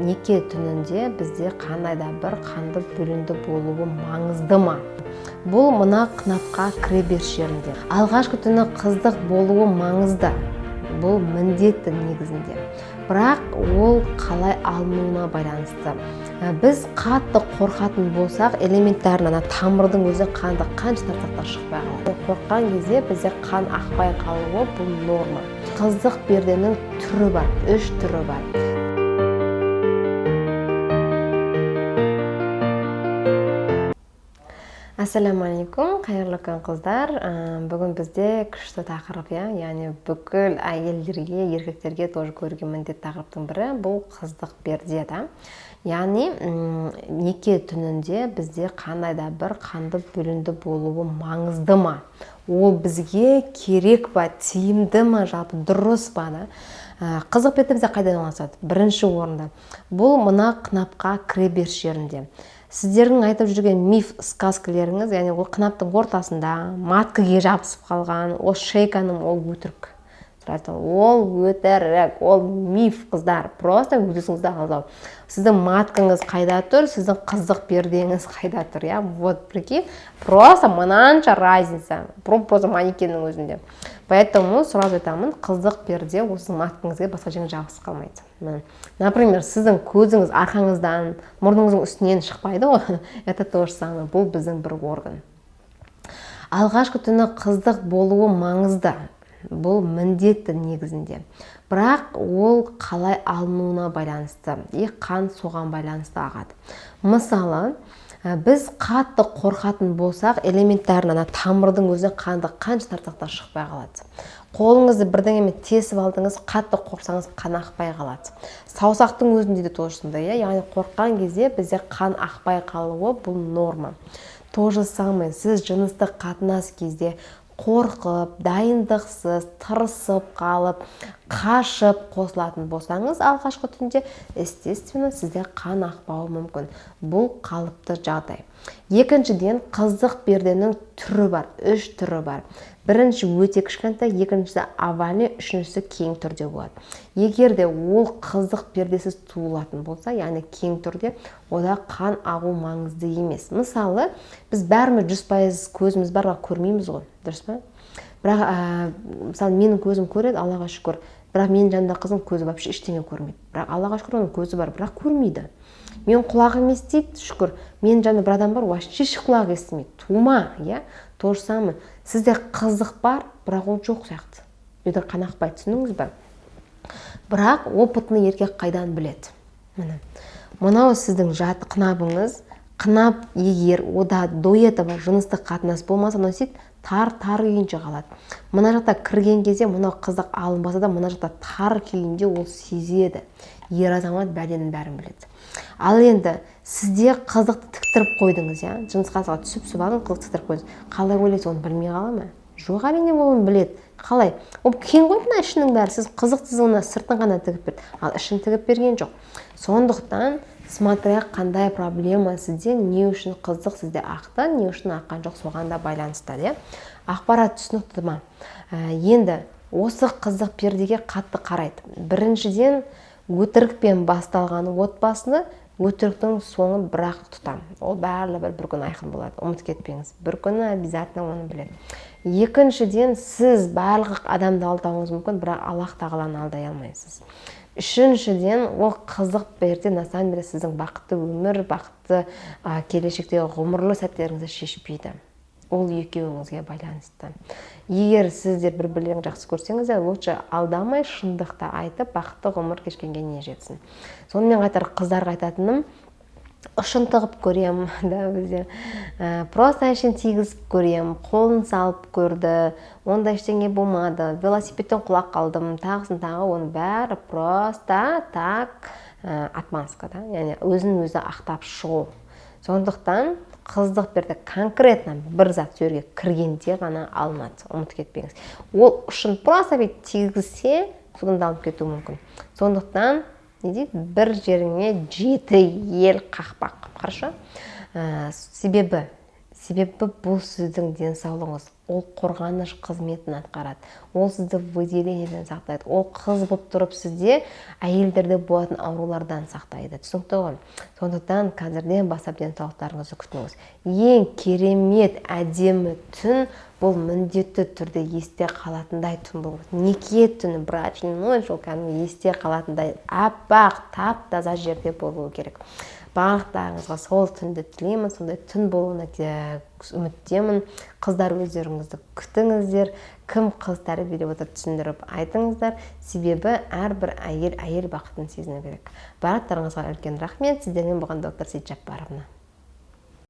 неке түнінде бізде қандай да бір қанды бөлінді болуы маңызды ма? Бұл мына қынапқа кіре беріс жерінде. Алғашқы түні қыздық болуы маңызды. Бұл міндетті негізінде. Бірақ ол қалай алынуына байланысты. Біз қатты қорқатын болсақ, элементарынан тамырдың өзі қанды қанша тартсақ та шықпай қалады. Қорыққан кезде бізде қан ақпай қалуы бұл норма. Қыздық перденің түрі бар, 3 түрі бар. Ассаламу алейкум, қайырлы күн қыздар. Бүгін бізде күшті тақырып, яғни бүкіл әйелдерге, еркектерге тоже көруге міндетті тақырыптың бірі бұл қыздық перде. Яғни неке түнінде бізде қандай да бір қанды бөлінді болуы маңызды ма? Ол бізге керек па, тиімді ма, жалпы дұрыс па? Қыздық перде бізде қайдан орналасады? Бірінші орында. Бұл мына қынапқа кіре беріс жерінде. Сіздердің айтып жүрген миф сказкалеріңіз, яғни ол қынаптың ортасында маткіге жабысып қалған, ол шейканың, ол өтірік. Ол өтірік, ол миф, қыздар. Просто өтесіңізді алдау. Сіздің маткаңыз қайда тұр, сіздің қыздық пердеңіз қайда тұр. Вот, прикинь, просто мынанша разница. Просто манекеннің өзінде. Поэтому сразу айтамын, қыздық перде осы маткаңызға басқа жерге жабысып қалмайды. Например, сіздің көзіңіз арқаңыздан, мұрныңыздың үстінен шықпайды ғой. Это то же самое. Бұл біздің бір орган. Алғашқы түні қыздық болуы маңызды. Бұл міндетті негізінде. Бірақ ол қалай алынуына байланысты, қан соған байланысты ағады. Мысалы, біз қатты қорқатын болсақ, элементарынан тамырдың өзі қанды қанша тартсақ та шықпай қалады. Қолыңызды бірдеңемен тесіп алдыңыз, қатты қорқсаңыз қан ақпай қалады. Саусақтың өзінде де tosында, яғни қорыққан кезде бізде қан ақпай қалуы бұл норма. То же самое, сіз жыныстық қатынас кезде қорқып, дайындықсыз, тырысып қалып, қашып қосылатын болсаңыз, алғашқы түнде, естественно, сізде қан ақпауы мүмкін. Бұл қалыпты жағдай. Екіншіден, қыздық перденің түрі бар, 3 түрі бар. Бірінші өте кішкентай, екіншісі овальный, үшіншісі кең түрде болады. Егер де ол қыздық пердесіз туылатын болса, яғни кең түрде, ода қан ағу маңызды емес. Мысалы, біз бәріміз 100% көзіміз бар, көрмейміз ғой, дұрыс па? Бірақ, мысалы, менің көзім көреді, Аллаға шүкір. Бірақ менің жанымда қызым көзі вообще ештеңе көрмейді. Бірақ Аллаға шүкір, оның көзі бар, бірақ көрмейді. Мен құлағым естиді, шүкір. Менің жанымда бір адам бар, вообще құлағы естімейді. Тума, то же самое. Сізде қыздық бар, бірақ ол жоқ сияқты. Егер қан ақпайды, түсіндіңіз бе? Бірақ опытный еркек қайдан біледі? Мынау сіздің жат қынабыңыз, қынап егер ода до этого жыныстық қатынас болмаса, сөйтіп тар күйінше қалады. Мына жақта кірген кезде, мынау қыздық алынбаса да, мына жақта тар күйінде ол сезеді. Ер азамат бәленің бәрін біледі. Ал енді сізде қыздықты тіктіріп қойдыңыз, жыныс қатынасқа түсіп алып, қыздықты тіктіріп қойдыңыз. Қалай ойлайсыз, оны білмей қала ма? Жоқ, әрине оны біледі. Қалай? Ол кең ғой мына ішінің бәрі, сіз қызықтысыз, оны сыртын ғана тігіп берді, ал ішін тігіп берген жоқ. Сондықтан смотря қандай проблема сізде, не үшін қыздық сізде ақты, не үшін аққан жоқ, соған да байланысты. Ақпарат түсінікті ма? Енді осы қыздық пердеге қатты қарайды. Біріншіден, өтірікпен басталған отбасыны өтіріктің соңы бірақ тұтам. Ол бәрі бір күн айқын болады. Ұмыт кетпеңіз. Бір күні обязательно оны біледі. Екіншіден, сіз барлық адамды алдауыңыз мүмкін, бірақ Аллах тағаланы алдай алмайсыз. Үшіншіден, ол қызық перде на самом деле сіздің бақытты өмір, бақытты келешектегі ғұмырлы сәттеріңізді шешпейді. Ол екеуіңізге байланысты. Егер сіздер бір-бірлерін жақсы көрсеңіздер, лучше алдамай, шындықты айтып, бақытты ғұмыр кешкенге не жетсін. Сонымен қатар қыздарға айтатыным, ұшын тығып көрем, бізде. Просто әшін тигізіп көрем, қолын салып көрді, онда ештеңе болмады, велосипедтен құлап қалдым, тағысын тағы, оның бәрі просто так отмазка, яғни өзін-өзі ақтап шығу. Сондықтан қыздық перде конкретно бір зат жерге кіргенде ғана алынады, ұмыт кетпеңіз. Ол ұшын просто тигізсе, содан алып кетуі мүмкін. Сондықтан бір жеріңе 7 ел қақпақ. Хорошо? Себебі себебі бұл сіздің денсаулығыңыз, ол қорғаныш қызметін атқарады, ол сізді выделениеден сақтайды, ол қыз болып тұрып сізде әйелдерде болатын аурулардан сақтайды. Түсінікті ғой? Сондықтан қазірден бастап денсаулықтарыңызды күтіңіз. Ең керемет әдемі түн бұл міндетті түрде есте қалатындай түн болу. Неке түні, брачный ночь, ол кәдімгі есте қалатындай аппақ, тап-таза жерде болуы керек. Барлықтарыңызға сол түнді тілеймін, сондай түн болуына үміттемін. Қыздар, өздеріңізді күтіңіздер. Кім қыз тәрбиелеп отыр, түсіндіріп айтыңыздар. Себебі әрбір әйел бақытын сезіну керек. Барлықтарыңызға үлкен рахмет. Сіздермен болған доктор Сейтжаппаровна.